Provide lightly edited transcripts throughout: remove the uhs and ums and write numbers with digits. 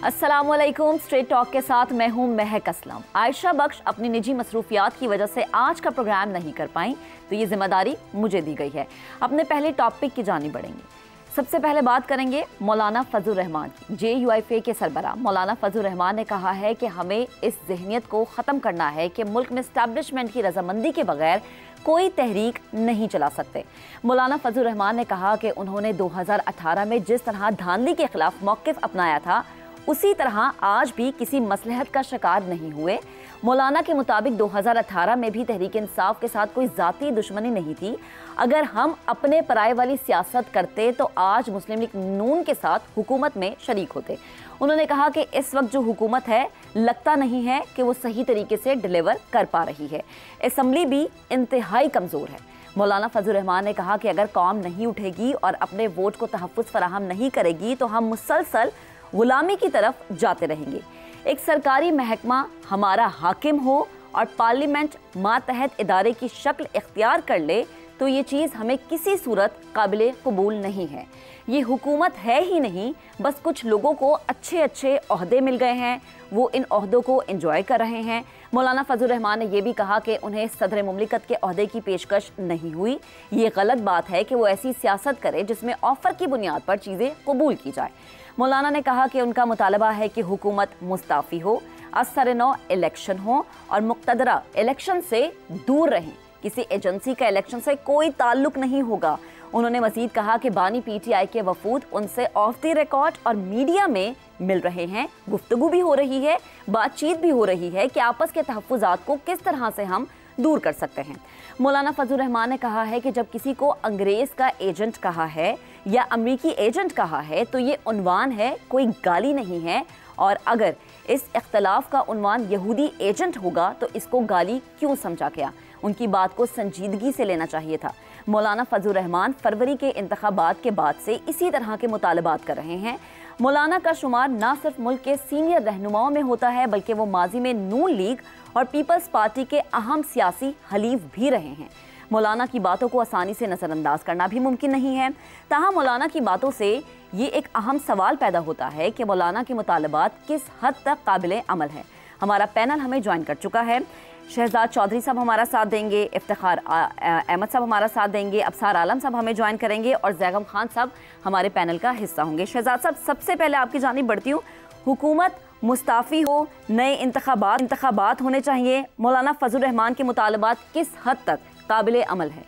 अस्सलामुअलैकुम। Straight talk के साथ मैं हूं महक असलम। आयशा बख्श अपनी निजी मसरूफियात की वजह से आज का प्रोग्राम नहीं कर पाई, तो ये जिम्मेदारी मुझे दी गई है। अपने पहले टॉपिक की जानी बढ़ेंगे। सबसे पहले बात करेंगे मौलाना फजल रहमान की। JUIFA के सरबराह मौलाना फजल रहमान ने कहा है कि हमें इस जहनियत को ख़त्म करना है कि मुल्क में इस्टेब्लिशमेंट की रजामंदी के बगैर कोई तहरीक नहीं चला सकते। मौलाना फजल रहमान ने कहा कि उन्होंने 2018 में जिस तरह धांधली के खिलाफ मौक़िफ़ अपनाया था, उसी तरह आज भी किसी मसलहत का शिकार नहीं हुए। मौलाना के मुताबिक 2018 में भी तहरीक इंसाफ के साथ कोई ज़ाती दुश्मनी नहीं थी। अगर हम अपने पराये वाली सियासत करते तो आज मुस्लिम लीग नून के साथ हुकूमत में शरीक होते। उन्होंने कहा कि इस वक्त जो हुकूमत है, लगता नहीं है कि वो सही तरीके से डिलीवर कर पा रही है। असम्बली भी इंतहाई कमज़ोर है। मौलाना फजल रहमान ने कहा कि अगर कौम नहीं उठेगी और अपने वोट को तहफ़्फ़ुज़ फराहम नहीं करेगी तो हम मुसलसल गुलामी की तरफ जाते रहेंगे। एक सरकारी महकमा हमारा हाकिम हो और पार्लियामेंट मातहत इदारे की शक्ल इख्तियार कर ले तो ये चीज़ हमें किसी सूरत काबिले कबूल नहीं है। ये हुकूमत है ही नहीं, बस कुछ लोगों को अच्छे अच्छे ओहदे मिल गए हैं, वो इन ओहदों को एंजॉय कर रहे हैं। मौलाना फजल रहमान ने यह भी कहा कि उन्हें सदर मुमलिकत के ओहदे की पेशकश नहीं हुई। ये गलत बात है कि वो ऐसी सियासत करे जिसमें ऑफर की बुनियाद पर चीज़ें कबूल की जाए। मौलाना ने कहा कि उनका मुतालबा है कि हुकूमत मुस्ताफ़ी हो, असर-ए-नौ इलेक्शन हो और मुक़तदरा इलेक्शन से दूर रहें। किसी एजेंसी का इलेक्शन से कोई ताल्लुक नहीं होगा। उन्होंने मज़ीद कहा कि बानी PTI के वफूद उनसे ऑफ द रिकॉर्ड और मीडिया में मिल रहे हैं, गुफ्तगू भी हो रही है, बातचीत भी हो रही है कि आपस के तहफ़्फ़ुज़ात को किस तरह से हम दूर कर सकते हैं। मौलाना फजल रहमान ने कहा है कि जब किसी को अंग्रेज़ का एजेंट कहा है या अमरीकी एजेंट कहा है तो ये उन्वान है, कोई गाली नहीं है। और अगर इस इख्तलाफ का उन्वान यहूदी एजेंट होगा तो इसको गाली क्यों समझा गया? उनकी बात को संजीदगी से लेना चाहिए था। मौलाना फजल रहमान फरवरी के इंतखाबात के बाद से इसी तरह के मुतालबात कर रहे हैं। मौलाना का शुमार ना सिर्फ मुल्क के सीनियर रहनुमाओं में होता है, बल्कि वो माजी में नून लीग और पीपल्स पार्टी के अहम सियासी हलीफ भी रहे हैं। मौलाना की बातों को आसानी से नज़रअंदाज करना भी मुमकिन नहीं है। ताहम मौलाना की बातों से ये एक अहम सवाल पैदा होता है कि मौलाना के मुतालबात किस हद तक काबिल अमल है। हमारा पैनल हमें ज्वाइन कर चुका है। शहजाद चौधरी साहब हमारा साथ देंगे, इफ्तिखार अहमद साहब हमारा साथ देंगे, अबसार आलम साहब हमें ज्वाइन करेंगे और जैगम खान साहब हमारे पैनल का हिस्सा होंगे। शहजाद साहब, सबसे पहले आपकी जानिब बढ़ती हूँ। हुकूमत मुस्ताफ़ी हो, नए इंतखाबात होने चाहिए, मौलाना फजल रहमान के मुतालबात किस हद तक काबिल अमल है?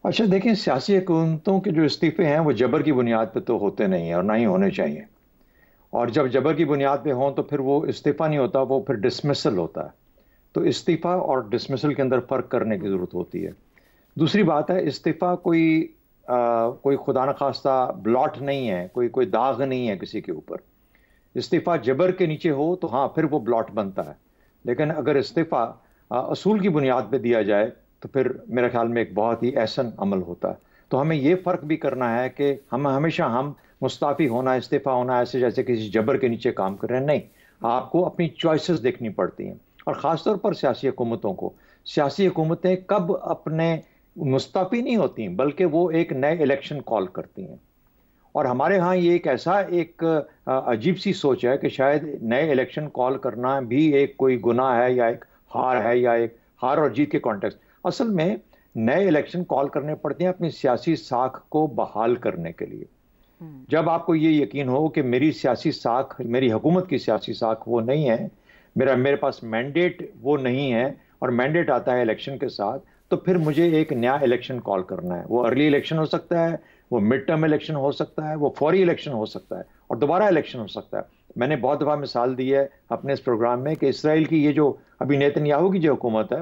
अच्छा देखें, सियासी हुकूमतों के जो इस्तीफ़े हैं वो जबर की बुनियाद पर तो होते नहीं हैं और ना ही होने चाहिए। और जब जबर की बुनियाद पे हों तो फिर वो इस्तीफ़ा नहीं होता, वो फिर डिसमिसल होता है। तो इस्तीफ़ा और डिसमिसल के अंदर फ़र्क करने की ज़रूरत होती है। दूसरी बात है, इस्तीफ़ा कोई खुदा न खास्ता ब्लॉट नहीं है, कोई दाग नहीं है किसी के ऊपर। इस्तीफ़ा जबर के नीचे हो तो हाँ, फिर वो ब्लॉट बनता है। लेकिन अगर इस्तीफ़ा असूल की बुनियाद पे दिया जाए तो फिर मेरे ख्याल में एक बहुत ही एहसन अमल होता है। तो हमें ये फ़र्क भी करना है कि हम हमेशा मुस्ताफ़ी होना, इस्तीफ़ा होना ऐसे जैसे किसी जबर के नीचे काम कर रहे हैं, नहीं। आपको अपनी चॉइसेस देखनी पड़ती हैं और ख़ास तौर पर सियासी हुकूमतों को। सियासी हुकूमतें कब अपने मुस्ताफ़ी नहीं होती, बल्कि वो एक नए इलेक्शन कॉल करती हैं। और हमारे यहाँ ये एक अजीब सी सोच है कि शायद नए इलेक्शन कॉल करना भी एक कोई गुनाह है या एक हार है या एक हार और जीत के कॉन्टेक्स्ट। असल में नए इलेक्शन कॉल करने पड़ते हैं अपनी सियासी साख को बहाल करने के लिए। जब आपको ये यकीन हो कि मेरी सियासी साख, मेरी हुकूमत की सियासी साख वो नहीं है, मेरे पास मैंडेट वो नहीं है और मैंडेट आता है इलेक्शन के साथ, तो फिर मुझे एक नया इलेक्शन कॉल करना है। वो अर्ली इलेक्शन हो सकता है, वो मिड टर्म इलेक्शन हो सकता है, वो फौरी इलेक्शन हो सकता है और दोबारा इलेक्शन हो सकता है। मैंने बहुत दफ़ा मिसाल दी है अपने इस प्रोग्राम में कि इसराइल की ये जो अभी नेतन्याहू की जो हुकूमत है,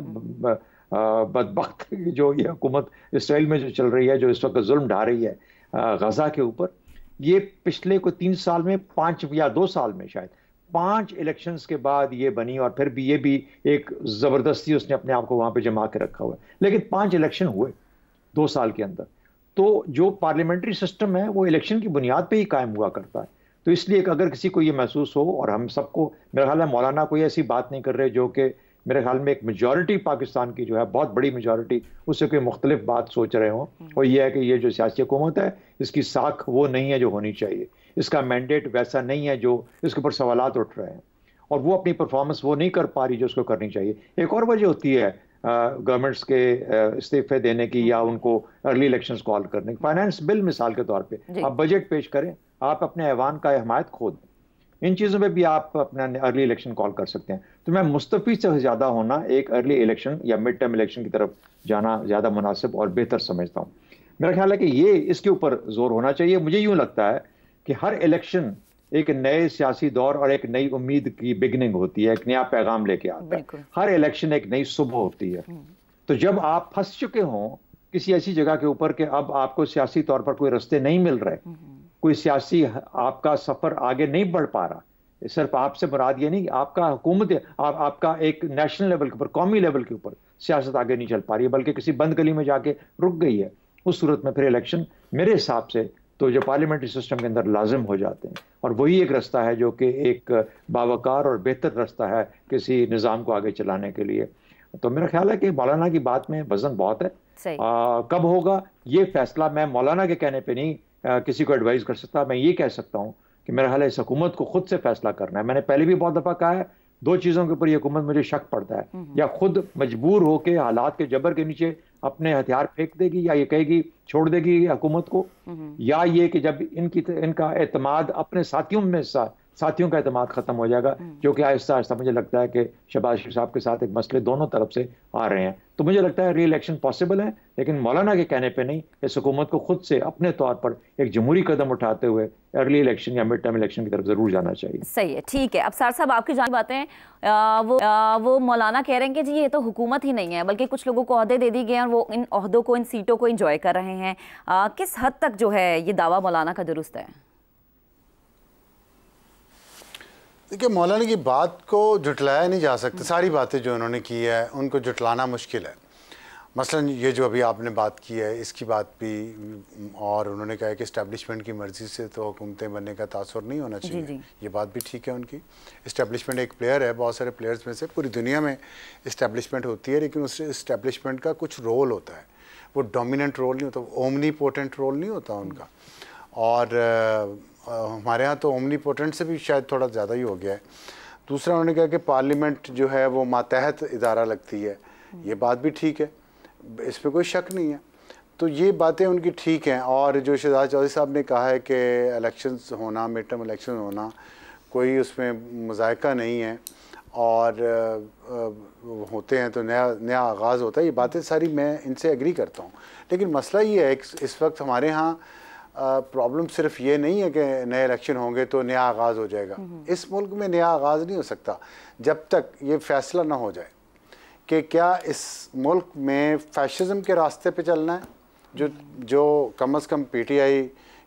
बदबख्त जो ये हुकूमत इसराइल में जो चल रही है, जो इस वक्त जुल्म ढा रही है गजा के ऊपर, ये पिछले कोई 3 साल में 5 या 2 साल में शायद 5 इलेक्शंस के बाद ये बनी और फिर भी ये भी एक ज़बरदस्ती उसने अपने आप को वहाँ पे जमा के रखा हुआ है। लेकिन 5 इलेक्शन हुए 2 साल के अंदर। तो जो पार्लियामेंट्री सिस्टम है वो इलेक्शन की बुनियाद पे ही कायम हुआ करता है। तो इसलिए अगर किसी को ये महसूस हो, और हम सबको, मेरा ख्याल है मौलाना कोई ऐसी बात नहीं कर रहे जो कि मेरे ख्याल में एक मेजॉरिटी पाकिस्तान की जो है, बहुत बड़ी मेजॉरिटी, उससे कोई मुख्तलिफ बात सोच रहे हों, और ये है कि ये जो सियासी हुकूमत है इसकी साख वो नहीं है जो होनी चाहिए, इसका मैंडेट वैसा नहीं है जो इसके ऊपर सवालात उठ रहे हैं, और वो अपनी परफॉर्मेंस वो नहीं कर पा रही जो उसको करनी चाहिए। एक और वजह होती है गवर्नमेंट्स के इस्तीफे देने की या उनको अर्ली इलेक्शंस कॉल करने की। फाइनेंस बिल मिसाल के तौर पे आप बजट पेश करें, आप अपने ऐवान का हमायत खो दें, इन चीज़ों पे भी आप अपना अर्ली इलेक्शन कॉल कर सकते हैं। तो मैं मुस्तफ़ी से ज़्यादा होना एक अर्ली इलेक्शन या मिड टर्म इलेक्शन की तरफ जाना ज़्यादा मुनासिब और बेहतर समझता हूँ। मेरा ख्याल है कि ये इसके ऊपर जोर होना चाहिए। मुझे यूँ लगता है कि हर इलेक्शन एक नए सियासी दौर और एक नई उम्मीद की बिगनिंग होती है, एक नया पैगाम लेके आता है। हर इलेक्शन एक नई सुबह होती है। तो जब आप फंस चुके हों किसी ऐसी जगह के ऊपर कि अब आपको सियासी तौर पर कोई रास्ते नहीं मिल रहे, कोई सियासी आपका सफर आगे नहीं बढ़ पा रहा, सिर्फ आपसे मुराद ये नहीं, आपका हुकूमत आपका एक नेशनल लेवल के ऊपर, कौमी लेवल के ऊपर सियासत आगे नहीं चल पा रही है, बल्कि किसी बंद गली में जाके रुक गई है, उस सूरत में फिर इलेक्शन मेरे हिसाब से तो जो पार्लियामेंट्री सिस्टम के अंदर लाजिम हो जाते हैं, और वही एक रास्ता है जो कि एक बावकार और बेहतर रास्ता है किसी निज़ाम को आगे चलाने के लिए। तो मेरा ख्याल है कि मौलाना की बात में वजन बहुत है। कब होगा ये फैसला मैं मौलाना के कहने पे नहीं किसी को एडवाइस कर सकता। मैं ये कह सकता हूँ कि मेरा ख्याल है इस हुकूमत को खुद से फैसला करना है। मैंने पहले भी बहुत दफ़ा कहा है, दो चीज़ों के ऊपर ये हुकूमत मुझे शक पड़ता है, या खुद मजबूर होकर हालात के जबर के नीचे अपने हथियार फेंक देगी, या ये कहेगी छोड़ देगी हुकूमत को, या ये कि जब इनका एतमाद अपने साथियों का एतमाद खत्म हो जाएगा, जो कि आहिस्ता आहिस्ता मुझे लगता है कि शहबाज शरीफ साहब के साथ एक मसले दोनों तरफ से आ रहे हैं। तो मुझे लगता है री इलेक्शन पॉसिबल है, लेकिन मौलाना के कहने पे नहीं, इस हुकूमत को खुद से अपने तौर पर एक जमहूरी कदम उठाते हुए अर्ली इलेक्शन या मिड टर्म इलेक्शन की तरफ जरूर जाना चाहिए। सही है, ठीक है। अब सर साहब आपकी जानी बातें वो मौलाना कह रहे हैं कि जी ये तो हुकूमत ही नहीं है, बल्कि कुछ लोगों को ओहदे दे दिए गए हैं और वो इन ओहदों को, इन सीटों को एंजॉय कर रहे हैं। किस हद तक जो है ये दावा मौलाना का दुरुस्त है? देखिए, मौलाना की बात को जुटलाया नहीं जा सकता। सारी बातें जो उन्होंने की है उनको जुटलाना मुश्किल है। मसलन ये जो अभी आपने बात की है इसकी बात भी, और उन्होंने कहा है कि इस्टेब्लिशमेंट की मर्ज़ी से तो हुकूमतें बनने का तासुर नहीं होना चाहिए। जी। ये बात भी ठीक है उनकी। इस्टेब्लिशमेंट एक प्लेयर है, बहुत सारे प्लेयर्स में से पूरी दुनिया में इस्टेब्लिशमेंट होती है, लेकिन उस इस्टेब्लिशमेंट का कुछ रोल होता है, वो डोमिनेंट रोल नहीं होता, ओमनीपोटेंट रोल नहीं होता उनका। और हमारे यहाँ तो ओमनीपोटेंट से भी शायद थोड़ा ज़्यादा ही हो गया है। दूसरा उन्होंने कहा कि पार्लियामेंट जो है वो मातहत इदारा लगती है, ये बात भी ठीक है, इसमें कोई शक नहीं है। तो ये बातें उनकी ठीक हैं। और जो शहजाद चौधरी साहब ने कहा है कि इलेक्शंस होना, मिड टर्म इलेक्शन होना, कोई उसमें मज़ायका नहीं है, और होते हैं तो नया आगाज़ होता है, ये बातें सारी मैं इनसे एग्री करता हूँ। लेकिन मसला ये है कि इस वक्त हमारे यहाँ प्रॉब्लम सिर्फ ये नहीं है कि नए इलेक्शन होंगे तो नया आगाज़ हो जाएगा। इस मुल्क में नया आगाज़ नहीं हो सकता जब तक ये फैसला ना हो जाए कि क्या इस मुल्क में फैशिज़म के रास्ते पे चलना है, जो कम अज़ कम पीटीआई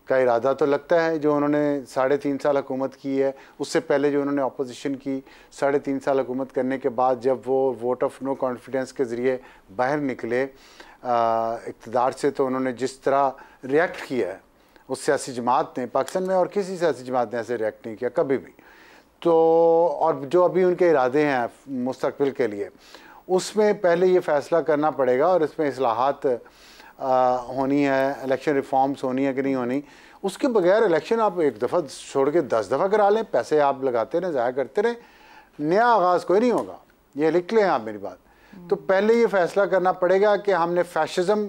का इरादा तो लगता है, जो उन्होंने 3.5 साल हुकूमत की है, उससे पहले जो उन्होंने अपोजिशन की 3.5 साल हुकूमत करने के बाद जब वो वोट ऑफ नो कॉन्फिडेंस के ज़रिए बाहर निकले इक़्तिदार से, तो उन्होंने जिस तरह रिएक्ट किया है उस सियासी जमात ने, पाकिस्तान में और किसी सियासी जमात ने ऐसे रिएक्ट नहीं किया कभी भी। तो और जो अभी उनके इरादे हैं मुस्तकबिल के लिए, उसमें पहले ये फ़ैसला करना पड़ेगा और इसमें इस्लाहात होनी है, इलेक्शन रिफॉर्म्स होनी है कि नहीं होनी। उसके बगैर इलेक्शन आप एक दफ़ा छोड़ के 10 दफ़ा करा लें, पैसे आप लगाते रहें, ज़ाया करते रहें, नया आगाज़ कोई नहीं होगा। ये लिख लें आप मेरी बात। तो पहले ये फ़ैसला करना पड़ेगा कि हमने फैशिज़म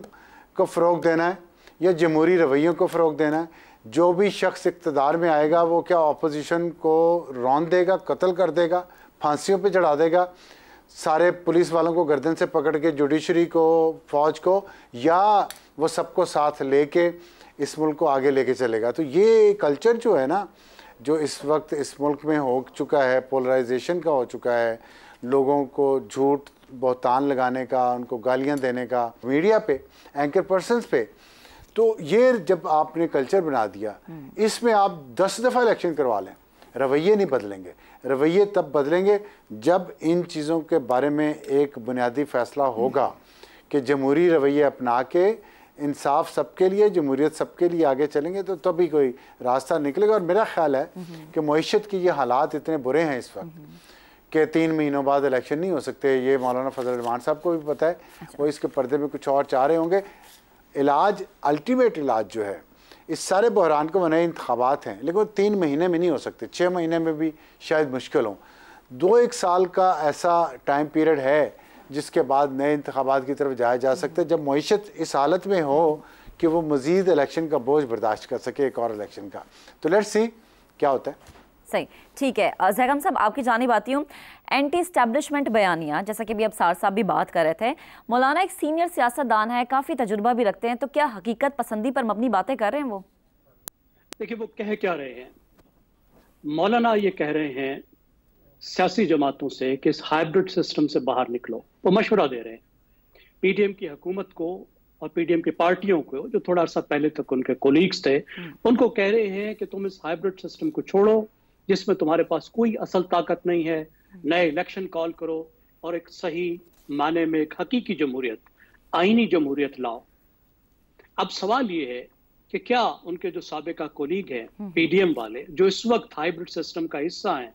को फ़रोग़ देना है या जमहूरी रवैयों को फ़रोग़ देना है। जो भी शख्स इक़्तिदार में आएगा वो क्या अपोजिशन को रौंद देगा, कत्ल कर देगा, फांसियों पे चढ़ा देगा, सारे पुलिस वालों को गर्दन से पकड़ के जुडिशरी को, फ़ौज को, या वो सबको साथ लेके इस मुल्क को आगे लेके चलेगा। तो ये कल्चर जो है ना, जो इस वक्त इस मुल्क में हो चुका है, पोलराइजेशन का हो चुका है, लोगों को झूठ बहतान लगाने का, उनको गालियाँ देने का मीडिया पे, एंकर पर्सनस पे, तो ये जब आपने कल्चर बना दिया, इसमें आप 10 दफ़ा इलेक्शन करवा लें, रवैये नहीं बदलेंगे। रवैये तब बदलेंगे जब इन चीज़ों के बारे में एक बुनियादी फ़ैसला होगा कि जमहूरी रवैये अपना के इंसाफ सबके लिए, जमहूरियत सबके लिए आगे चलेंगे, तो तभी कोई रास्ता निकलेगा। और मेरा ख्याल है कि मईशत की ये हालात इतने बुरे हैं इस वक्त कि 3 महीनों बाद इलेक्शन नहीं हो सकते, ये मौलाना फजल रहमान साहब को भी पता है। वो इसके पर्दे में कुछ और चाह रहे होंगे। इलाज, अल्टीमेट इलाज जो है इस सारे बहरान को, नए इंतखाबात हैं, लेकिन वो 3 महीने में नहीं हो सकते, 6 महीने में भी शायद मुश्किल हो। 2-1 साल का ऐसा टाइम पीरियड है जिसके बाद नए इंतखाबात की तरफ जाया जा सकता है, जब मईशत इस हालत में हो कि वो मज़ीद इलेक्शन का बोझ बर्दाश्त कर सके, एक और इलेक्शन का। तो लेट्स सी क्या होता है। सही, ठीक है। ज़ैगम साहब, आपकी जानिब आती हूँ। एंटी इस्टेब्लिशमेंट बयानिया, जैसा कि अभी अब सार साहब भी बात कर रहे थे, मौलाना एक सीनियर सियासतदान है, काफ़ी तजुर्बा भी रखते हैं, तो क्या हकीकत पसंदी पर मबनी बातें कर रहे हैं वो? देखिए, वो कह क्या रहे हैं? मौलाना ये कह रहे हैं सियासी जमातों से कि इस हाइब्रिड सिस्टम से बाहर निकलो। वो मशवरा दे रहे हैं पीडीएम की हुकूमत को और पीडीएम की पार्टियों को, जो थोड़ा अर्सा पहले तक उनके कोलीग्स थे, उनको कह रहे हैं कि तुम इस हाइब्रिड सिस्टम को छोड़ो, जिसमें तुम्हारे पास कोई असल ताकत नहीं है, नए इलेक्शन कॉल करो और एक सही माने में एक हकीकी जमहूरियत, आईनी जमहूरियत लाओ। अब सवाल ये है कि क्या उनके जो साबिका कोलीग हैं पीडीएम वाले, जो इस वक्त हाइब्रिड सिस्टम का हिस्सा हैं,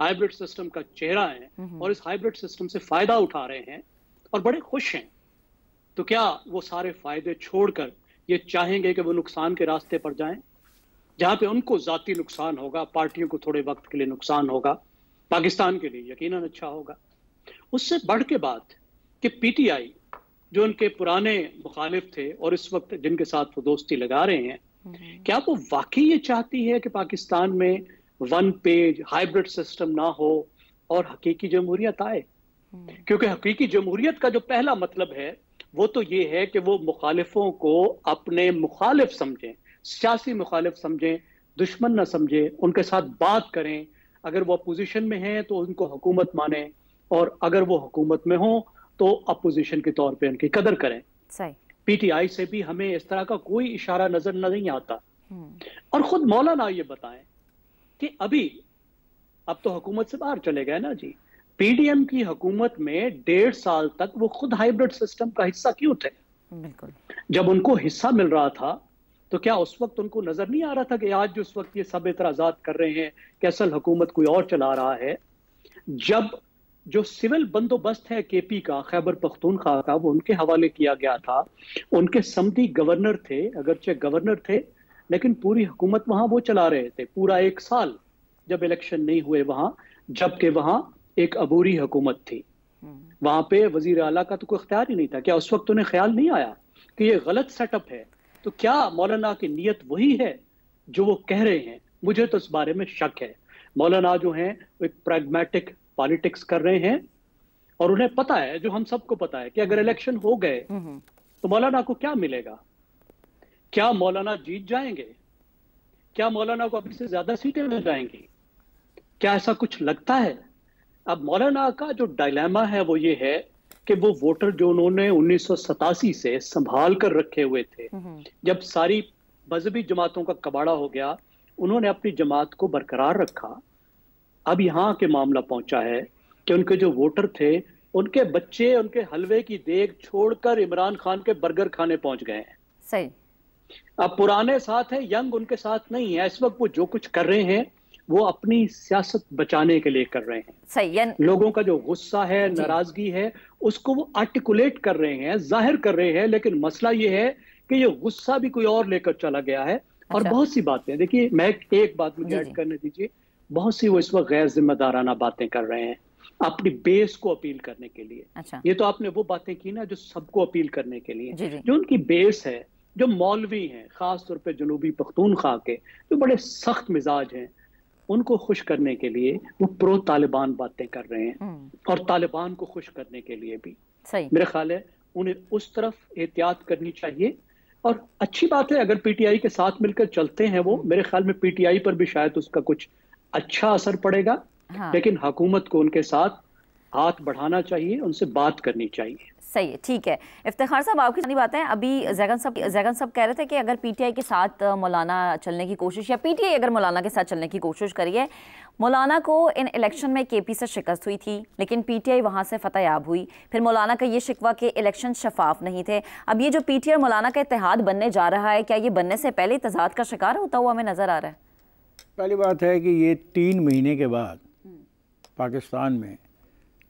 हाइब्रिड सिस्टम का चेहरा है और इस हाइब्रिड सिस्टम से फायदा उठा रहे हैं और बड़े खुश हैं, तो क्या वो सारे फायदे छोड़कर ये चाहेंगे कि वो नुकसान के रास्ते पर जाएं, जहां पे उनको जाती नुकसान होगा, पार्टियों को थोड़े वक्त के लिए नुकसान होगा, पाकिस्तान के लिए यकीनन अच्छा होगा। उससे बढ़ के बात कि पीटीआई जो उनके पुराने मुखालिफ थे और इस वक्त जिनके साथ वो दोस्ती लगा रहे हैं, क्या वो वाकई ये चाहती है कि पाकिस्तान में वन पेज हाइब्रिड सिस्टम ना हो और हकीकी जमहूरियत आए? क्योंकि हकीकी जमहूरियत का जो पहला मतलब है वो तो ये है कि वो मुखालिफों को अपने मुखालिफ समझें, सियासी मुखालिफ समझें, दुश्मन न समझें, उनके साथ बात करें। अगर वो अपोजिशन में हैं तो उनको हुकूमत माने, और अगर वो हुकूमत में हो तो अपोजिशन के तौर पे उनकी कदर करें। सही। पीटीआई से भी हमें इस तरह का कोई इशारा नजर नहीं आता। और खुद मौलाना ये बताएं कि अब तो हुकूमत से बाहर चले गए ना जी। पीडीएम की हुकूमत में 1.5 साल तक वो खुद हाइब्रिड सिस्टम का हिस्सा क्यों थे? बिल्कुल। जब उनको हिस्सा मिल रहा था तो क्या उस वक्त उनको नजर नहीं आ रहा था कि आज जो उस वक्त ये सब एतराजात कर रहे हैं कि असल हुकूमत कोई और चला रहा है? जब जो सिविल बंदोबस्त है केपी का, खैबर पख्तूनख्वा का, वो उनके हवाले किया गया था। उनके समधी गवर्नर थे, अगरचे गवर्नर थे, लेकिन पूरी हुकूमत वहां वो चला रहे थे पूरा 1 साल, जब इलेक्शन नहीं हुए वहां, जबकि वहां एक अबूरी हुकूमत थी। वहां पे वजीर आला का तो कोई इख्तियार ही नहीं था। क्या उस वक्त उन्हें ख्याल नहीं आया कि ये गलत सेटअप है? तो क्या मौलाना की नीयत वही है जो वो कह रहे हैं? मुझे तो इस बारे में शक है। मौलाना जो हैं वो एक प्रैग्मेटिक पॉलिटिक्स कर रहे हैं और उन्हें पता है, जो हम सबको पता है, कि अगर इलेक्शन हो गए तो मौलाना को क्या मिलेगा? क्या मौलाना जीत जाएंगे? क्या मौलाना को अभी से ज्यादा सीटें मिल जाएंगी? क्या ऐसा कुछ लगता है? अब मौलाना का जो डायलेमा है वो ये है कि वो वोटर जो उन्होंने 1987 से संभाल कर रखे हुए थे, जब सारी मजहबी जमातों का कबाड़ा हो गया, उन्होंने अपनी जमात को बरकरार रखा। अब यहाँ के मामला पहुंचा है कि उनके जो वोटर थे, उनके बच्चे उनके हलवे की देग छोड़कर इमरान खान के बर्गर खाने पहुंच गए हैं। सही। अब पुराने साथ है, यंग उनके साथ नहीं है। इस वक्त वो जो कुछ कर रहे हैं वो अपनी सियासत बचाने के लिए कर रहे हैं। सही। लोगों का जो गुस्सा है, नाराजगी है, उसको वो आर्टिकुलेट कर रहे हैं, जाहिर कर रहे हैं। लेकिन मसला ये है कि ये गुस्सा भी कोई और लेकर चला गया है। और बहुत सी बातें, देखिए मैं एक बात मुझे ऐड करने दीजिए, बहुत सी वो इस वक्त गैर जिम्मेदाराना बातें कर रहे हैं अपनी बेस को अपील करने के लिए। ये तो आपने वो बातें की ना जो सबको अपील करने के लिए। जो उनकी बेस है, जो मौलवी हैं, खास तौर पे जनूबी पख्तूनख्वा के, जो बड़े सख्त मिजाज हैं, उनको खुश करने के लिए वो प्रो तालिबान बातें कर रहे हैं और तालिबान को खुश करने के लिए भी। सही। मेरा ख्याल है उन्हें उस तरफ एहतियात करनी चाहिए। और अच्छी बात है अगर पीटीआई के साथ मिलकर चलते हैं वो, मेरे ख्याल में पीटीआई पर भी शायद उसका कुछ अच्छा असर पड़ेगा। लेकिन हुकूमत को उनके साथ हाथ बढ़ाना चाहिए, उनसे बात करनी चाहिए। सही है, ठीक है। इफ्तिखार साहब, आपकी सारी बातें अभी ज़ैगन साहब कह रहे थे कि अगर पीटीआई के साथ मौलाना चलने की कोशिश, या पीटीआई अगर मौलाना के साथ चलने की कोशिश करिए, मौलाना को इन इलेक्शन में केपी से शिकस्त हुई थी, लेकिन पीटीआई वहां से फतहयाब हुई। फिर मौलाना का ये शिकवा कि इलेक्शन शफाफ नहीं थे। अब ये जो पीटीआई और मौलाना का इत्तेहाद बनने जा रहा है, क्या ये बनने से पहले तजाद का शिकार होता हुआ हमें नजर आ रहा है? पहली बात है कि ये 3 महीने के बाद पाकिस्तान में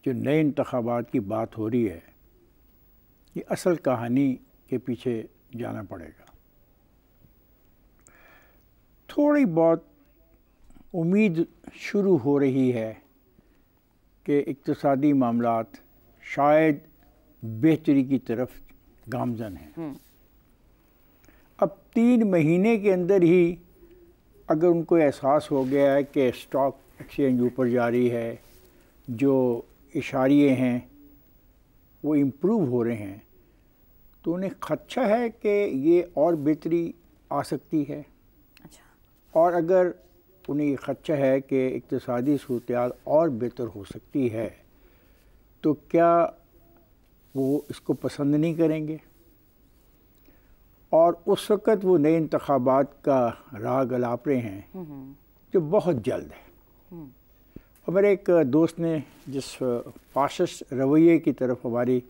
जो नए इंतखाबात की बात हो रही है, ये असल कहानी के पीछे जाना पड़ेगा। थोड़ी बहुत उम्मीद शुरू हो रही है कि इक्तिसादी मामलात शायद बेहतरी की तरफ गामज़न हैं। अब 3 महीने के अंदर ही अगर उनको एहसास हो गया है कि स्टॉक एक्सचेंज ऊपर जा रही है, जो इशारे हैं वो इम्प्रूव हो रहे हैं, तो उन्हें खदशा है कि ये और बेहतरी आ सकती है। अच्छा। और अगर उन्हें ये खदशा है कि इक़्तिसादी सूरत-ए-हाल और बेहतर हो सकती है, तो क्या वो इसको पसंद नहीं करेंगे? और उस वक़्त वो नए इंतखाबात का राह गलाप रहे हैं जो बहुत जल्द है। और मेरे एक दोस्त ने जिस फाशिस्ट रवैये की तरफ हमारी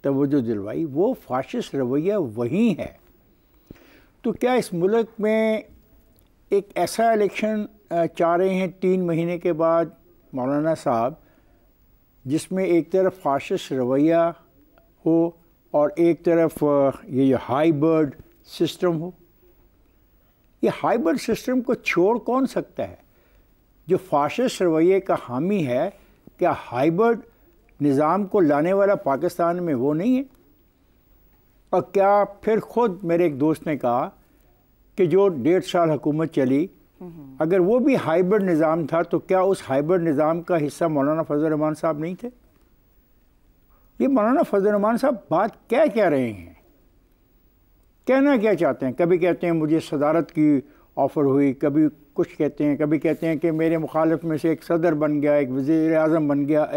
तवज्जो दिलवाई, वो फाशिस्ट रवैया वही है। तो क्या इस मुल्क में एक ऐसा इलेक्शन चाह रहे हैं 3 महीने के बाद मौलाना साहब, जिसमें एक तरफ फाशिस्ट रवैया हो और एक तरफ ये जो हाइब्रिड सिस्टम हो? ये हाइब्रिड सिस्टम को छोड़ कौन सकता है? जो फाशिस्ट रवैये का हामी है, क्या हाइब्रिड निज़ाम को लाने वाला पाकिस्तान में वो नहीं है? और क्या फिर ख़ुद मेरे एक दोस्त ने कहा कि जो 1.5 साल हुकूमत चली, अगर वो भी हाइब्रिड निज़ाम था, तो क्या उस हाइब्रिड निज़ाम का हिस्सा मौलाना फजल रहमान साहब नहीं थे? ये मौलाना फजल रहमान साहब बात क्या कह रहे हैं, कहना क्या चाहते हैं? कभी कहते हैं मुझे सदारत की ऑफ़र हुई, कभी कुछ कहते हैं, कभी कहते हैं कि मेरे मुखालिफ में से एक सदर बन गया, एक वज़ीर आज़म बन गया।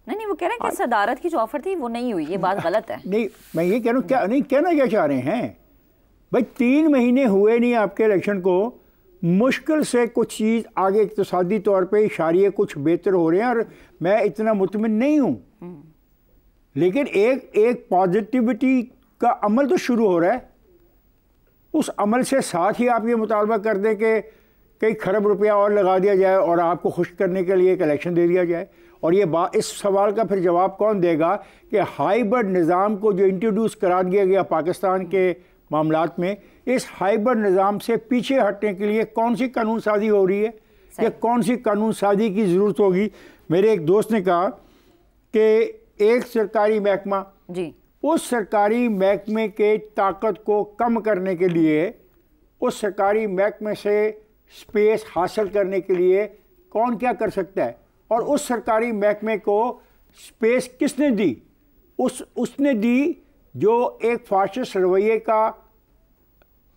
नहीं, वो कह रहे हैं कि सदारत की जो ऑफ़र थी वो नहीं हुई, ये बात गलत है। नहीं, मैं ये कह रहा हूँ, क्या नहीं कहना क्या चाह रहे हैं भाई? 3 महीने हुए नहीं आपके इलेक्शन को, मुश्किल से कुछ चीज़ आगे इक़्तिसादी तौर पे इशारे कुछ बेहतर हो रहे हैं और मैं इतना मुतमिन नहीं हूँ, लेकिन एक पॉजिटिविटी का अमल तो शुरू हो रहा है। उस अमल से साथ ही आप ये मुतालबा कर दें कि कई खरब रुपया और लगा दिया जाए और आपको खुश करने के लिए एक इलेक्शन दे दिया जाए। और ये इस सवाल का फिर जवाब कौन देगा कि हाइब्रिड निज़ाम को जो इंट्रोड्यूस करा दिया गया पाकिस्तान के मामलात में, इस हाइब्रिड निज़ाम से पीछे हटने के लिए कौन सी कानून साजी हो रही है या कौन सी कानून साजी की ज़रूरत होगी? मेरे एक दोस्त ने कहा कि एक सरकारी महकमा जी, उस सरकारी महकमे के ताकत को कम करने के लिए, उस सरकारी महकमे से स्पेस हासिल करने के लिए कौन क्या कर सकता है? और उस सरकारी महकमे को स्पेस किसने दी? उसने दी जो एक फाशिस्ट रवैये का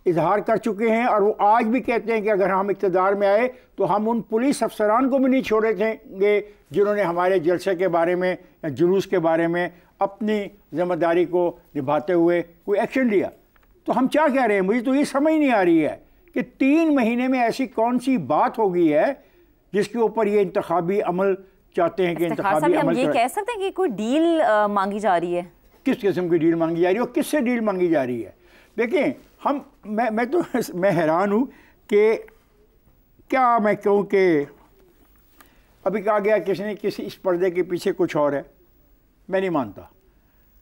इजहार कर चुके हैं और वो आज भी कहते हैं कि अगर हम इक़्तिदार में आए तो हम उन पुलिस अफसरान को भी नहीं छोड़े थे जिन्होंने हमारे जलसे के बारे में या जुलूस के बारे में अपनी ज़िम्मेदारी को निभाते हुए कोई एक्शन लिया। तो हम क्या कह रहे हैं? मुझे तो ये समझ नहीं आ रही है कि 3 महीने में ऐसी कौन सी बात हो गई है जिसके ऊपर ये इंतखाबी अमल चाहते हैं कि इंतखाबी अमल। हम ये कह सकते हैं कि कोई डील मांगी जा रही है? किस किस्म की डील मांगी जा रही है और किससे डील मांगी जा रही है? देखें, मैं हैरान हूँ कि क्या मैं कहूँ कि अभी कहा गया किसी इस पर्दे के पीछे कुछ और है। मैं नहीं मानता।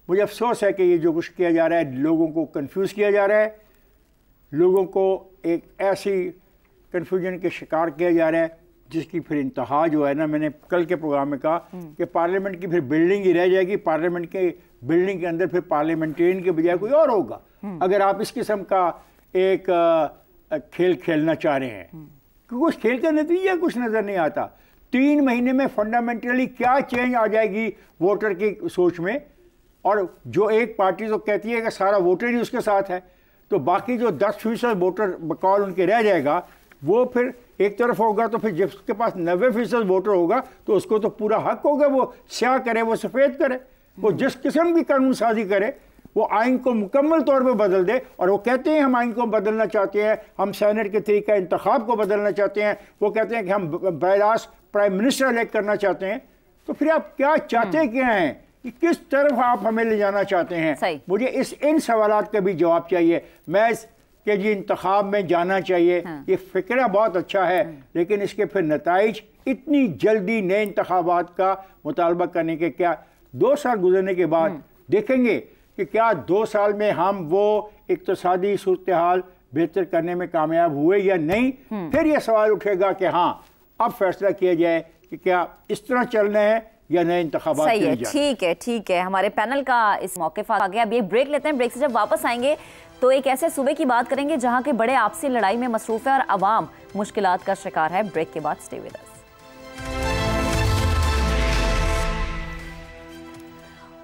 मुझे अफसोस है कि ये जो कुछ किया जा रहा है, लोगों को कंफ्यूज किया जा रहा है, लोगों को एक ऐसी कन्फ्यूजन के शिकार किया जा रहा है जिसकी फिर इंतहा जो है ना, मैंने कल के प्रोग्राम में कहा कि पार्लियामेंट की फिर बिल्डिंग ही रह जाएगी। पार्लियामेंट के बिल्डिंग के अंदर फिर पार्लियामेंटेरियन के बजाय कोई और होगा, अगर आप इस किस्म का एक खेल खेलना चाह रहे हैं, क्योंकि उस खेल का नतीजा कुछ नज़र नहीं आता। 3 महीने में फंडामेंटली क्या चेंज आ जाएगी वोटर की सोच में? और जो एक पार्टी तो कहती है कि सारा वोटर ही उसके साथ है, तो बाकी जो 10% वोटर बकौल उनके रह जाएगा, वो फिर एक तरफ होगा। तो फिर जिसके पास 90% वोटर होगा तो उसको तो पूरा हक होगा, वो स्याह करे, वो सफ़ेद करे, वो जिस किस्म की कानून साजी करे, वो आइन को मुकम्मल तौर पे बदल दे। और वो कहते हैं हम आइन को बदलना चाहते हैं, हम सेनेट के तरीका इंतखाब को बदलना चाहते हैं, वो कहते हैं कि हम बैरास प्राइम मिनिस्टर इलेक्ट करना चाहते हैं। तो फिर आप क्या चाहते क्या हैं? कि किस तरफ आप हमें ले जाना चाहते हैं? मुझे इन सवालात का भी जवाब चाहिए। मैं कि जी इंतखाब में जाना चाहिए। हाँ। ये फ़िक्र बहुत अच्छा है, लेकिन इसके फिर नताइज इतनी जल्दी नए इंतखाबात का मुतालबा करने के क्या 2 साल गुजरने के बाद देखेंगे कि क्या 2 साल में हम वो इक्तसादी सूरत हाल बेहतर करने में कामयाब हुए या नहीं। फिर ये सवाल उठेगा कि हाँ अब फैसला किया जाए कि क्या इस तरह चलना है या नए इंतखाबात। सही है, ठीक है। हमारे पैनल का इस मौके पर आ गया। अब ये ब्रेक लेते हैं। ब्रेक से जब वापस आएंगे तो एक ऐसे सूबे की बात करेंगे जहां के बड़े आपसी लड़ाई में मसरूफ है और अवाम मुश्किलात का शिकार है। ब्रेक के बाद stay with us.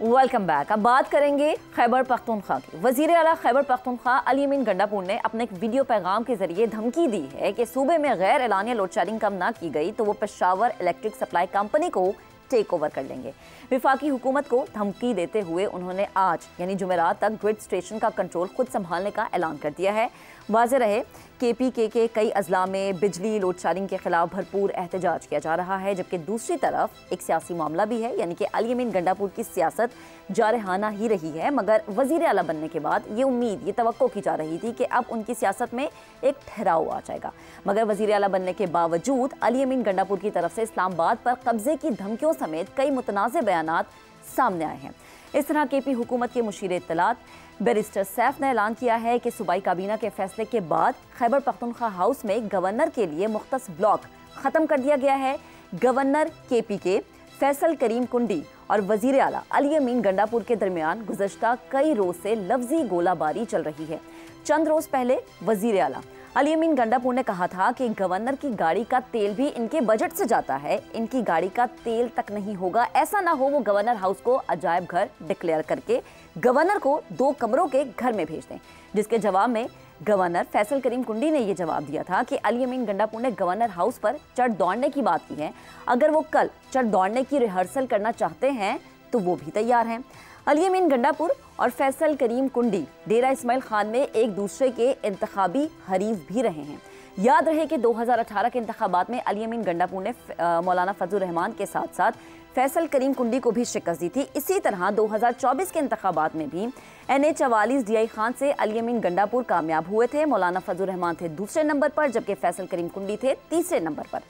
Welcome back. अब बात करेंगे खैबर पख्तूनख्वा की। वजीर आला खैबर पख्तूनख्वा अली अमीन गंडापुर ने अपने एक वीडियो पैगाम के जरिए धमकी दी है कि सूबे में गैर एलानिया लोड शेडिंग कम ना की गई तो वो पेशावर इलेक्ट्रिक सप्लाई कंपनी को टेक ओवर कर लेंगे। विफाकी हुकूमत को धमकी देते हुए उन्होंने आज यानी जुमेरात तक ग्रिड स्टेशन का कंट्रोल खुद संभालने का ऐलान कर दिया है। वाज़ेह रहे KPK के कई अजला में बिजली लोड शेडिंग के खिलाफ भरपूर एहतजाज किया जा रहा है, जबकि दूसरी तरफ एक सियासी मामला भी है, यानी कि अली अमीन गंडापुर की सियासत जारहाना ही रही है। मगर वज़ीर आला बनने के बाद ये उम्मीद, ये तवक्को की जा रही थी कि अब उनकी सियासत में एक ठहराव आ जाएगा। मगर वज़ीर आला बनने के बावजूद अली अमीन गंडापुर की तरफ से इस्लामाबाद पर कब्जे की धमकियों समेत कई मुतनाज़ बयानात सामने आए हैं। इस तरह KP हुकूमत के मुशीर इत्तलात बैरिस्टर सैफ ने ऐलान किया है कि सूबाई काबीना के फैसले के बाद खैबर पख्तूनख्वा हाउस में गवर्नर के लिए मुख्तस ब्लॉक ख़त्म कर दिया गया है। गवर्नर KPK फैसल करीम कुंडी और वज़ीर आला अली अमीन गंडापुर के दरमियान गुज़श्ता कई रोज़ से लफ्जी गोलाबारी चल रही है। चंद रोज़ पहले वज़ीर आला अली अमीन गंडापुर ने कहा था कि गवर्नर की गाड़ी का तेल भी इनके बजट से जाता है, इनकी गाड़ी का तेल तक नहीं होगा। ऐसा ना हो वो गवर्नर हाउस को अजायब घर डिक्लेयर करके गवर्नर को 2 कमरों के घर में भेज दें। जिसके जवाब में गवर्नर फैसल करीम कुंडी ने यह जवाब दिया था कि अली अमीन गंडापुर ने गवर्नर हाउस पर चढ़ दौड़ने की बात की है। अगर वो कल चढ़ दौड़ने की रिहर्सल करना चाहते हैं तो वो भी तैयार हैं। अली अमीन गंडापुर और फैसल करीम कुंडी डेरा इस्माइल खान में एक दूसरे के इंतखाबी हरीफ भी रहे हैं। याद रहे कि 2018 के इंतखाबात में अली अमीन गंडापुर ने मौलाना फजलुर रहमान के साथ साथ फैसल करीम कुंडी को भी शिकस्त दी थी। इसी तरह 2024 के इंतखाबात में भी NA44 DI खान से अली अमीन गंडापुर कामयाब हुए थे। मौलाना फजलुर रहमान थे दूसरे नंबर पर, जबकि फैसल करीम कुंडी थे तीसरे नंबर पर।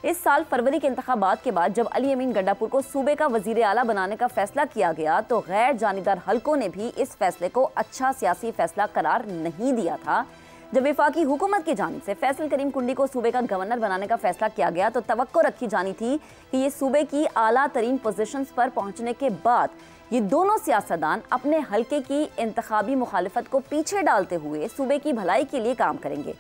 इस साल फरवरी के इंतखाबात के बाद जब अली अमीन गंडापुर को सूबे का वजीर आला बनाने का फैसला किया गया तो गैर जानिबदार हलकों ने भी इस फैसले को अच्छा सियासी फैसला करार नहीं दिया था। जब वफाकी हुकूमत की जानिब से फैसल करीम कुंडी को सूबे का गवर्नर बनाने का फैसला किया गया तो तवक्को रखी जानी थी कि ये सूबे की आला तरीन पोजीशंस पर पहुंचने के बाद ये दोनों सियासतदान अपने हलके की इंतखाबी मुखालिफत को पीछे डालते हुए सूबे की भलाई के लिए काम करेंगे।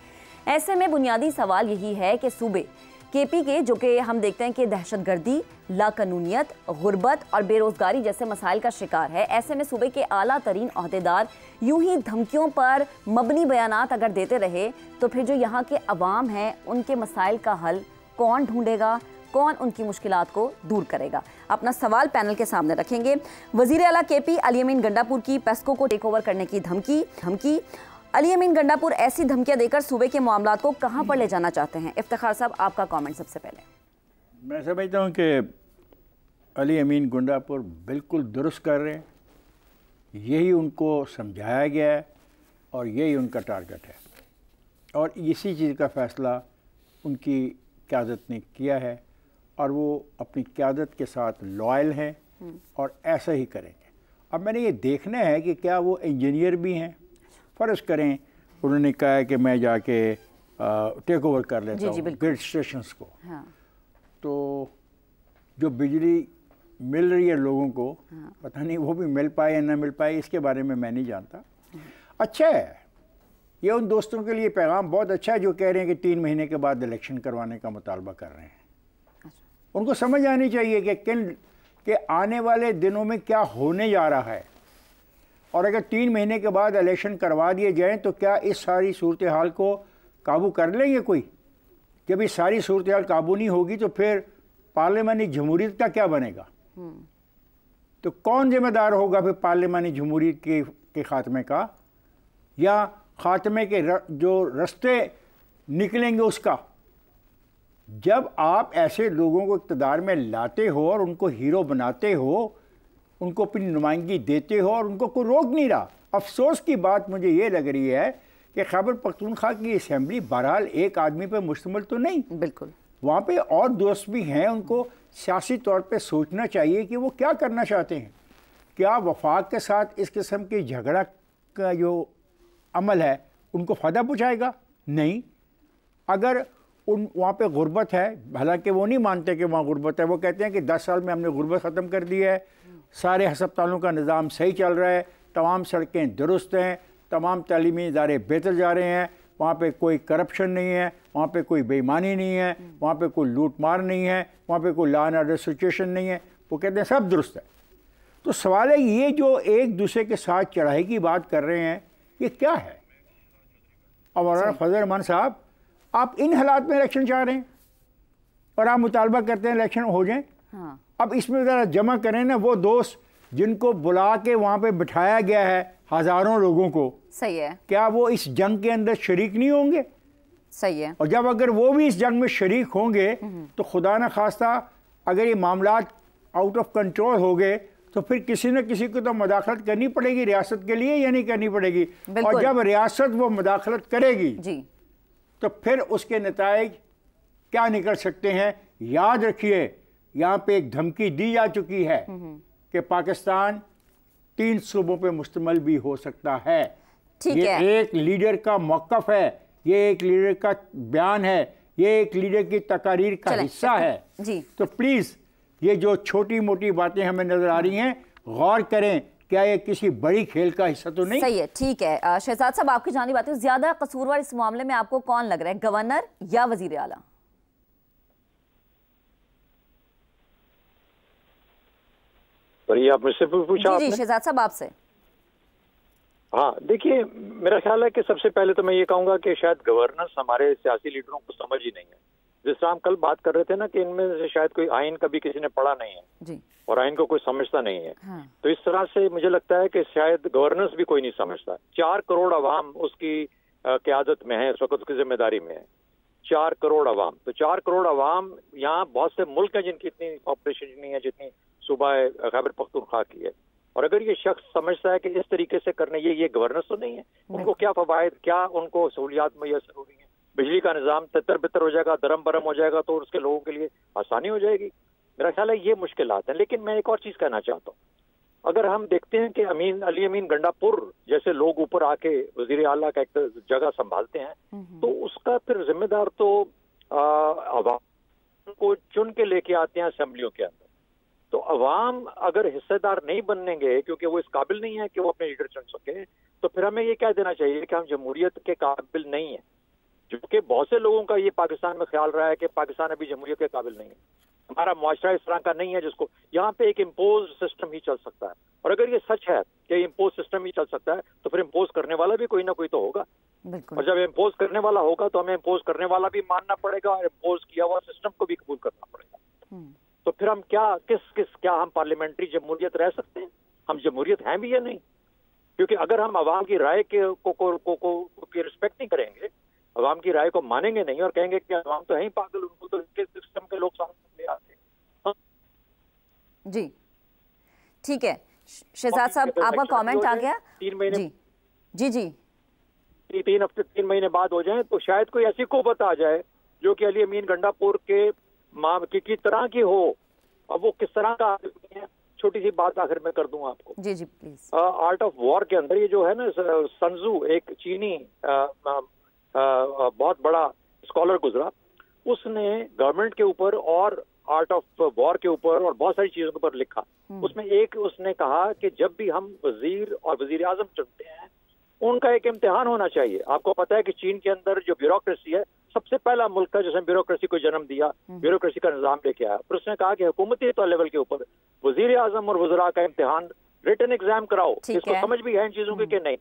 ऐसे में बुनियादी सवाल यही है कि सूबे KPK जो कि हम देखते हैं कि दहशतगर्दी, लाकानूनियत, गुर्बत और बेरोजगारी जैसे मसाइल का शिकार है, ऐसे में सूबे के आला तरीन ओहदेदार यूं ही धमकियों पर मबनी बयानात अगर देते रहे तो फिर जो यहाँ के अवाम हैं उनके मसाइल का हल कौन ढूंढेगा, कौन उनकी मुश्किलात को दूर करेगा? अपना सवाल पैनल के सामने रखेंगे। वज़ीर आला KP अली अमीन गंडापुर की पेस्को को टेक ओवर करने की धमकी अली अमीन गंडापुर ऐसी धमकियां देकर सूबे के मामलात को कहां पर ले जाना चाहते हैं? इफ्तिखार साहब, आपका कमेंट सबसे पहले। मैं समझता हूं कि अली अमीन गंडापुर बिल्कुल दुरुस्त कर रहे हैं, यही उनको समझाया गया है और यही उनका टारगेट है और इसी चीज़ का फ़ैसला उनकी क़यादत ने किया है और वो अपनी क़यादत के साथ लॉयल हैं और ऐसा ही करेंगे। अब मैंने ये देखना है कि क्या वो इंजीनियर भी हैं। फ़र्ज़ करें उन्होंने कहा है कि मैं जाके टेक ओवर कर लेता हूँ ग्रिड स्टेशंस को। हाँ। तो जो बिजली मिल रही है लोगों को, हाँ। पता नहीं वो भी मिल पाए या ना मिल पाए, इसके बारे में मैं नहीं जानता। अच्छा है, ये उन दोस्तों के लिए पैगाम बहुत अच्छा है जो कह रहे हैं कि 3 महीने के बाद इलेक्शन करवाने का मुतालबा कर रहे हैं। अच्छा। उनको समझ आनी चाहिए कि आने वाले दिनों में क्या होने जा रहा है और अगर 3 महीने के बाद इलेक्शन करवा दिए जाएं तो क्या इस सारी सूरत हाल को काबू कर लेंगे कोई? जब इस सारी सूरत हाल काबू नहीं होगी तो फिर पार्लिमानी जमहूरियत का क्या बनेगा? तो कौन जिम्मेदार होगा फिर पार्लिमानी जमहूरियत के ख़ात्मे का या ख़ात्मे के जो रास्ते निकलेंगे उसका? जब आप ऐसे लोगों को इक़्तिदार में लाते हो और उनको हीरो बनाते हो, उनको अपनी नुमाइंदगी देते हो और उनको कोई रोक नहीं रहा। अफसोस की बात मुझे ये लग रही है कि खैबर पख्तूनख्वा की असेंबली बहरहाल एक आदमी पर मुश्तमिल तो नहीं, बिल्कुल वहाँ पे और दोस्त भी हैं, उनको सियासी तौर पे सोचना चाहिए कि वो क्या करना चाहते हैं। क्या वफाक के साथ इस किस्म की झगड़ा का जो अमल है उनको फ़ायदा पहुँचाएगा? नहीं। अगर उन वहाँ पे गुर्बत है, हालांकि वो नहीं मानते कि वहाँ गुर्बत है, वो कहते हैं कि 10 साल में हमने गुर्बत ख़त्म कर दी है, सारे हस्पतालों का निज़ाम सही चल रहा है, तमाम सड़कें दुरुस्त हैं, तमाम तालीमी इदारे बेहतर जा रहे हैं, वहाँ पे कोई करप्शन नहीं है, वहाँ पे कोई बेईमानी नहीं है, वहाँ पे कोई लूट मार नहीं है, वहाँ पे कोई लॉ एंड ऑर्डर सिचुएशन नहीं है, वो कहते हैं सब दुरुस्त है। तो सवाल है ये जो एक दूसरे के साथ चढ़ाई की बात कर रहे हैं ये क्या है? अब मौलाना फजल रहमान साहब, आप इन हालात में इलेक्शन चाह रहे हैं और आप मुतालबा करते हैं इलेक्शन हो जाए। हाँ। अब इसमें ज़रा जमा करें ना वो दोस्त जिनको बुला के वहाँ पे बिठाया गया है हज़ारों लोगों को, सही है, क्या वो इस जंग के अंदर शरीक नहीं होंगे? सही है। और जब अगर वो भी इस जंग में शरीक होंगे तो खुदा न खास्ता अगर ये मामलात आउट ऑफ कंट्रोल हो गए तो फिर किसी न किसी को तो मदाखलत करनी पड़ेगी रियासत के लिए, या नहीं करनी पड़ेगी? और जब रियासत वो मदाखलत करेगी जी, तो फिर उसके नताइज क्या निकल सकते हैं? याद रखिए, यहाँ पे एक धमकी दी जा चुकी है कि पाकिस्तान 3 सूबों पे मुश्तमिल भी हो सकता है। ये एक लीडर का मौक़िफ़ है, ये एक लीडर का बयान है, ये एक लीडर की तकारीर का हिस्सा है जी। तो प्लीज़ ये जो छोटी मोटी बातें हमें नज़र आ रही हैं, गौर करें, क्या ये किसी बड़ी खेल का हिस्सा तो नहीं? सही है, ठीक है। शहजाद साहब, आपकी जानी बात है, ज़्यादा कसूरवार इस मामले में आपको कौन लग रहा है, गवर्नर या वजीर आला? ये आप मुझसे पूछा? जी शहजाद साहब आपसे। हाँ, देखिए, मेरा ख्याल है कि सबसे पहले तो मैं ये कहूँगा कि शायद गवर्नेंस हमारे सियासी लीडरों को समझ ही नहीं है। जिस तरह हम कल बात कर रहे थे ना कि इनमें से शायद कोई आइन कभी किसी ने पढ़ा नहीं है जी, और आइन को कोई समझता नहीं है। हाँ। तो इस तरह से मुझे लगता है कि शायद गवर्नेंस भी कोई नहीं समझता। 4 करोड़ अवाम उसकी क़यादत में है, इस वक्त उसकी जिम्मेदारी में है। 4 करोड़ अवाम, तो 4 करोड़ अवाम, यहाँ बहुत से मुल्क हैं जिनकी इतनी पॉपुलेशन नहीं है जितनी सूबा खैबर पख्तूनख्वा की है। और अगर ये शख्स समझता है कि इस तरीके से करने, ये गवर्नेंस तो नहीं है, उनको क्या फवायद, क्या उनको सहूलियात मुयस्सर हो रही है? बिजली का निज़ाम तितर बितर हो जाएगा, दरम बरम हो जाएगा तो उसके लोगों के लिए आसानी हो जाएगी। मेरा ख्याल है ये मुश्किलात हैं। लेकिन मैं एक और चीज़ कहना चाहता हूँ, अगर हम देखते हैं कि अली अमीन गंडापुर जैसे लोग ऊपर आके वजीर आला का एक जगह संभालते हैं, तो उसका फिर जिम्मेदार तो अवाम को चुन के लेके आते हैं असेंबलियों के अंदर। तो अवाम अगर हिस्सेदार नहीं बनेंगे, क्योंकि वो इस काबिल नहीं है कि वो अपने लीडर चुन सके, तो फिर हमें ये कह देना चाहिए कि हम जमहूरियत के काबिल नहीं है। जो कि बहुत से लोगों का ये पाकिस्तान में ख्याल रहा है कि पाकिस्तान अभी जमहूरियत के काबिल नहीं है, हमारा मुआशरा इस तरह का नहीं है जिसको यहाँ पे एक इम्पोज सिस्टम ही चल सकता है। और अगर ये सच है कि इम्पोज सिस्टम ही चल सकता है तो फिर इम्पोज करने वाला भी कोई ना कोई तो होगा। और जब इम्पोज करने वाला होगा तो हमें इम्पोज करने वाला भी मानना पड़ेगा और इम्पोज किया हुआ सिस्टम को भी कबूल करना पड़ेगा। तो फिर हम क्या हम पार्लियामेंट्री जमहूरियत रह सकते हैं? हम जमहूरियत हैं भी या नहीं? क्योंकि अगर हम आवाम की राय को रिस्पेक्ट नहीं करेंगे, अवाम की राय को मानेंगे नहीं और कहेंगे कि अवाम तो है ही पागल, उनको तो इसके सिस्टम के लोग सामने ले आते हैं। जी ठीक है शहजाद साहब, आपका कमेंट आ गया। 3 महीने जी 3 महीने बाद हो जाए तो शायद कोई ऐसी कुव्वत आ जाए जो कि अली अमीन गंडापुर के की तरह की हो। अब वो किस तरह का है, छोटी सी बात आखिर में कर दूं आपको। जी प्लीज। आर्ट ऑफ वॉर के अंदर ये जो है ना, सनजू एक चीनी बहुत बड़ा स्कॉलर गुजरा, उसने गवर्नमेंट के ऊपर और आर्ट ऑफ वॉर के ऊपर और बहुत सारी चीजों के ऊपर लिखा। उसमें एक उसने कहा कि जब भी हम वजीर और वजीर आजम चुनते हैं उनका एक इम्तिहान होना चाहिए। आपको पता है कि चीन के अंदर जो ब्यूरोक्रेसी है, सबसे पहला मुल्क था जिसने ब्यूरोक्रेसी को जन्म दिया, ब्यूरोक्रेसी का निजाम लेके आया। फिर उसने कहा कि हुकूमती तो लेवल के ऊपर वजीर आजम और वज़रा का इम्तिहान, रिटन एग्जाम कराओ। इसको समझ भी है इन चीजों की कि नहीं?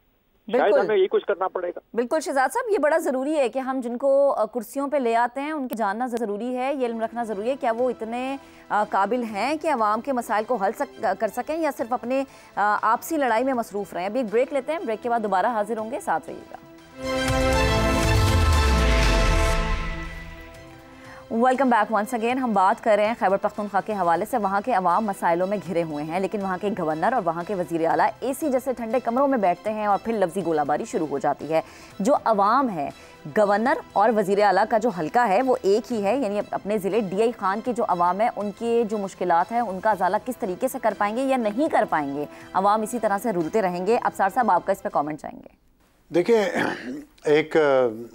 शायद हमें यही कुछ करना पड़ेगा। बिल्कुल शहजाद साहब, ये बड़ा ज़रूरी है कि हम जिनको कुर्सियों पे ले आते हैं उनकी जानना ज़रूरी है, ये इल्म रखना ज़रूरी है, क्या वो इतने काबिल हैं कि अवाम के मसाइल को हल कर सकें या सिर्फ अपने आपसी लड़ाई में मसरूफ़ रहें। अभी एक ब्रेक लेते हैं, ब्रेक के बाद दोबारा हाजिर होंगे, साथ रहिएगा। Welcome back once again. हम बात कर रहे हैं खैबर पख्तूनख्वा के हवाले से। वहाँ के अवाम मसाइलों में घिरे हुए हैं, लेकिन वहाँ के गवर्नर और वहाँ के वज़ीर आला एसी जैसे ठंडे कमरों में बैठते हैं और फिर लफ्ज़ी गोलाबारी शुरू हो जाती है। जो अवाम है, गवर्नर और वज़ीर आला का जो हल्का है वो एक ही है, यानी अपने ज़िले DI खान की जो अवाम है उनकी जो मुश्किलात हैं उनका अजाला किस तरीके से कर पाएंगे या नहीं कर पाएंगे, अवाम इसी तरह से रुलते रहेंगे। अफसार साहब, आपका इस पर कॉमेंट चाहेंगे? देखिए, एक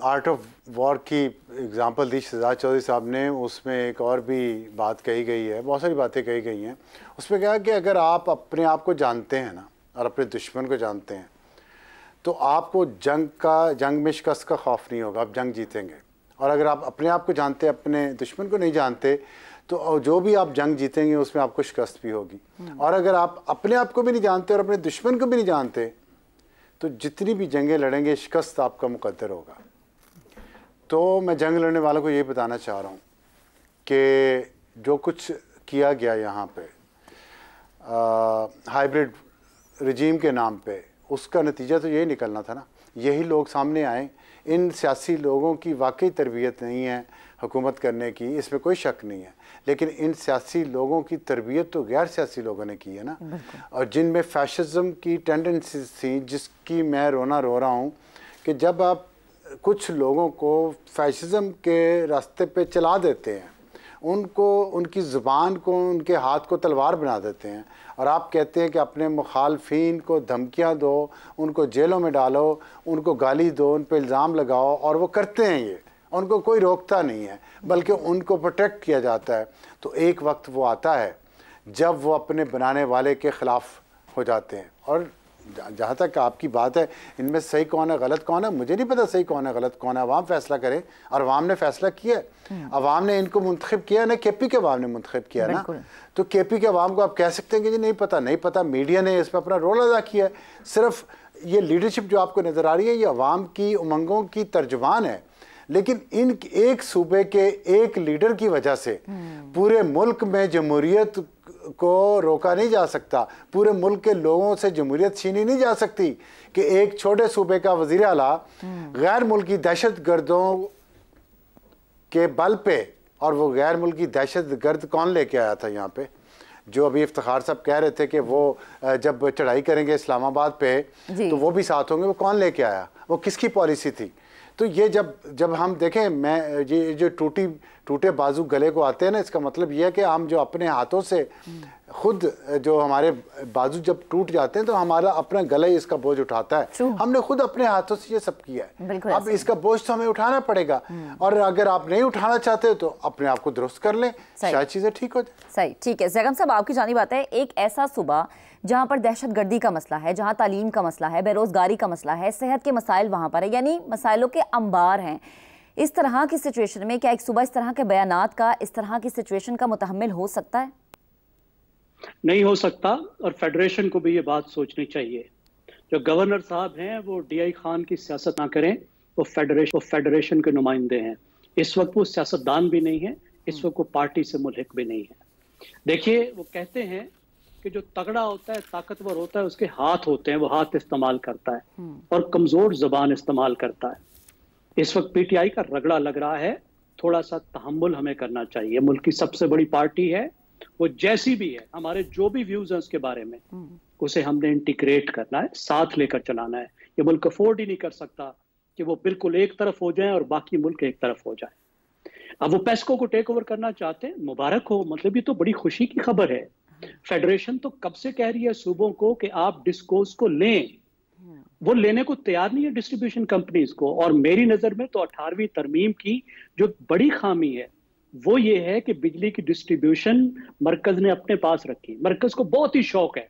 आर्ट ऑफ वॉर की एग्जांपल दी शहजाद चौधरी साहब ने, उसमें एक और भी बात कही गई है, बहुत सारी बातें कही गई हैं। उसमें कहा कि अगर आप अपने आप को जानते हैं ना और अपने दुश्मन को जानते हैं तो आपको जंग में शिकस्त का खौफ नहीं होगा, आप जंग जीतेंगे। और अगर आप अपने आप को जानते, अपने दुश्मन को नहीं जानते, तो जो भी आप जंग जीतेंगे उसमें आपको शिकस्त भी होगी। और अगर आप अपने आप को भी नहीं जानते और अपने दुश्मन को भी नहीं जानते तो जितनी भी जंगें लड़ेंगे शिकस्त आपका मुकद्दर होगा। तो मैं जंग लड़ने वालों को ये बताना चाह रहा हूँ कि जो कुछ किया गया यहाँ पे हाइब्रिड रजीम के नाम पे, उसका नतीजा तो यही निकलना था ना। यही लोग सामने आए। इन सियासी लोगों की वाकई तरबियत नहीं है हुकूमत करने की, इसमें कोई शक नहीं है, लेकिन इन सियासी लोगों की तरबियत तो गैर सियासी लोगों ने की है ना, और जिनमें फैशिज़म की टेंडेंसी थी, जिसकी मैं रोना रो रहा हूँ कि जब आप कुछ लोगों को फैशिज़म के रास्ते पे चला देते हैं, उनको, उनकी ज़ुबान को, उनके हाथ को तलवार बना देते हैं और आप कहते हैं कि अपने मुखालफीन को धमकियाँ दो, उनको जेलों में डालो, उनको गाली दो, उन पर इल्ज़ाम लगाओ, और वो करते हैं ये, उनको कोई रोकता नहीं है, बल्कि उनको प्रोटेक्ट किया जाता है। तो एक वक्त वो आता है जब वो अपने बनाने वाले के ख़िलाफ़ हो जाते हैं। और जहाँ तक आपकी बात है, इनमें सही कौन है गलत कौन है, मुझे नहीं पता सही कौन है गलत कौन है। अवाम फैसला करे, और अवाम ने फैसला किया। अवाम ने इनको मुंतखब किया ना, KP के अवाम ने मुंतखब किया ना। तो KP के अवाम को आप कह सकते हैं कि जी नहीं पता, नहीं पता। मीडिया ने इसमें अपना रोल अदा किया है। सिर्फ ये लीडरशिप जो आपको नज़र आ रही है, ये अवाम की उमंगों की तर्जुमान है, लेकिन इन एक सूबे के एक लीडर की वजह से पूरे मुल्क में जमहूरियत को रोका नहीं जा सकता, पूरे मुल्क के लोगों से जमहूरियत छीनी नहीं जा सकती कि एक छोटे सूबे का वज़ीर आला गैर मुल्की दहशत गर्दों के बल पे, और वो गैर मुल्की दहशत गर्द कौन लेके आया था यहाँ पे, जो अभी इफ्तिखार साहब कह रहे थे कि वो जब चढ़ाई करेंगे इस्लामाबाद पे तो वो भी साथ होंगे, वो कौन लेके आया, वो किसकी पॉलिसी थी? तो ये जब हम देखें, मैं ये जो टूटे बाजू गले को आते हैं ना, इसका मतलब ये है कि हम जो अपने हाथों से खुद, जो हमारे बाजू जब टूट जाते हैं तो हमारा अपना गला ही इसका बोझ उठाता है। हमने खुद अपने हाथों से ये सब किया है, अब इसका बोझ तो हमें उठाना पड़ेगा। और अगर आप नहीं उठाना चाहते तो अपने आप को दुरुस्त कर लें, शायद चीज़ें ठीक हो जाए। सही, ठीक है। ज़ैगम साहब, आपकी जानिब बात है, एक ऐसा सूबा जहाँ पर दहशतगर्दी का मसला है, जहाँ तालीम का मसला है, बेरोज़गारी का मसला है, सेहत के मसाइल वहाँ पर है, यानी मसाइलों के अंबार हैं। इस तरह की सिचुएशन में क्या एक सूबा इस तरह के बयानात का, इस तरह की सिचुएशन का मुतहम्मिल हो सकता है? नहीं हो सकता, और फेडरेशन को भी ये बात सोचनी चाहिए। जो गवर्नर साहब हैं वो DI खान की सियासत ना करें, वो फेडरेशन के नुमाइंदे हैं। इस वक्त वो सियासतदान भी नहीं है, इस वक्त वो पार्टी से मुल्हिक भी नहीं है। देखिए, वो कहते हैं कि जो तगड़ा होता है, ताकतवर होता है, उसके हाथ होते हैं, वो हाथ इस्तेमाल करता है, और कमजोर जुबान इस्तेमाल करता है। इस वक्त PTI का रगड़ा लग रहा है, थोड़ा सा तहम्मुल हमें करना चाहिए। मुल्क की सबसे बड़ी पार्टी है, वो जैसी भी है, हमारे जो भी व्यूज हैं उसके बारे में, उसे हमने इंटीग्रेट करना है, साथ लेकर चलाना है। ये मुल्क अफोर्ड ही नहीं कर सकता कि वो बिल्कुल एक तरफ हो जाए और बाकी मुल्क एक तरफ हो जाए। अब वो पेस्को को टेक ओवर करना चाहते हैं, मुबारक हो, मतलब ये तो बड़ी खुशी की खबर है। फेडरेशन तो कब से कह रही है सूबों को कि आप डिस्कोस को लें, वो लेने को तैयार नहीं है डिस्ट्रीब्यूशन कंपनीज को। और मेरी नजर में तो 18वीं तरमीम की जो बड़ी खामी है वो ये है कि बिजली की डिस्ट्रीब्यूशन मरकज ने अपने पास रखी। मरकज को बहुत ही शौक है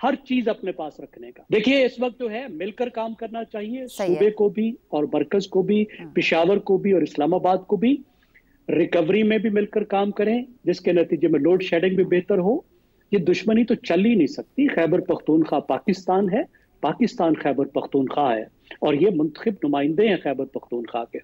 हर चीज अपने पास रखने का। देखिए, इस वक्त जो है मिलकर काम करना चाहिए, सूबे को भी और मरकज को भी, पेशावर को भी और इस्लामाबाद को भी। रिकवरी में भी मिलकर काम करें, जिसके नतीजे में लोड शेडिंग भी बेहतर हो। ये दुश्मनी तो चल ही नहीं सकती। खैबर पख्तूनख्वा पाकिस्तान है, पाकिस्तान खैबर पख्तूनख्वा है, और ये मुंतखब नुमाइंदे हैं खैबर पख्तूनख्वा के।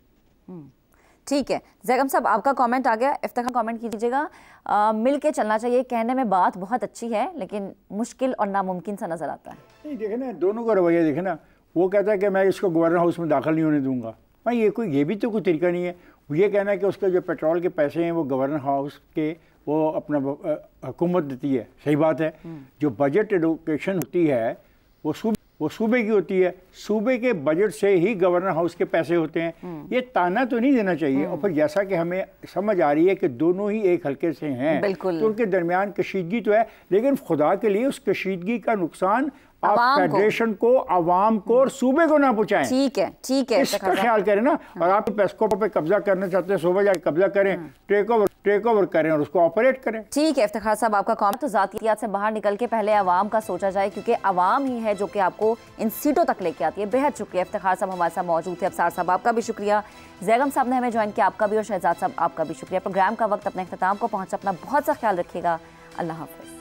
ठीक है ज़ैगम साहब, आपका कमेंट आ गया, इफ्तिखार कमेंट कीजिएगा। मिल के चलना चाहिए, कहने में बात बहुत अच्छी है लेकिन मुश्किल और नामुमकिन सा नजर आता है। नहीं, देखे ना दोनों का रवैया, देखे ना, वो कहता है कि मैं इसको गवर्नर हाउस में दाखिल नहीं होने दूंगा। भाई ये भी तो कोई तरीका नहीं है। ये कहना है कि उसके जो पेट्रोल के पैसे हैं वो गवर्नर हाउस के वो अपना हुकूमत देती है, सही बात है। जो बजट एलोकेशन होती है वो सूबे की होती है, सूबे के बजट से ही गवर्नर हाउस के पैसे होते हैं। ये ताना तो नहीं देना चाहिए। और फिर जैसा कि हमें समझ आ रही है कि दोनों ही एक हल्के से हैं, तो उनके दरमियान कशीदगी तो है, लेकिन खुदा के लिए उस कशीदगी का नुकसान आप फेडरेशन को, आवाम को और सूबे को ना पहुंचाएं। ठीक है, ठीक है, इसका ख्याल करें ना। और आप पेस्को पे कब्जा करना चाहते हैं, सुबह जाकर कब्जा करें, टेक ओवर करें और उसको ऑपरेट करें। ठीक है इफ्तिखार साहब, आपका कॉमेंट तो जातियात से बाहर निकल के पहले आवाम का सोचा जाए, क्योंकि आवाम ही है जो कि आपको इन सीटों तक लेके आती है। बेहद शुक्रिया इफ्तिखार साहब हमारे साथ मौजूद थे। अफसार साहब आपका भी शुक्रिया, जैगम साहब ने हमें ज्वाइन किया आपका भी, और शहजाद साहब आपका भी शुक्रिया। प्रोग्राम का वक्त अपने इख्तिताम को पहुंचा, अपना बहुत सा ख्याल रखिएगा। अल्लाह हाफिज।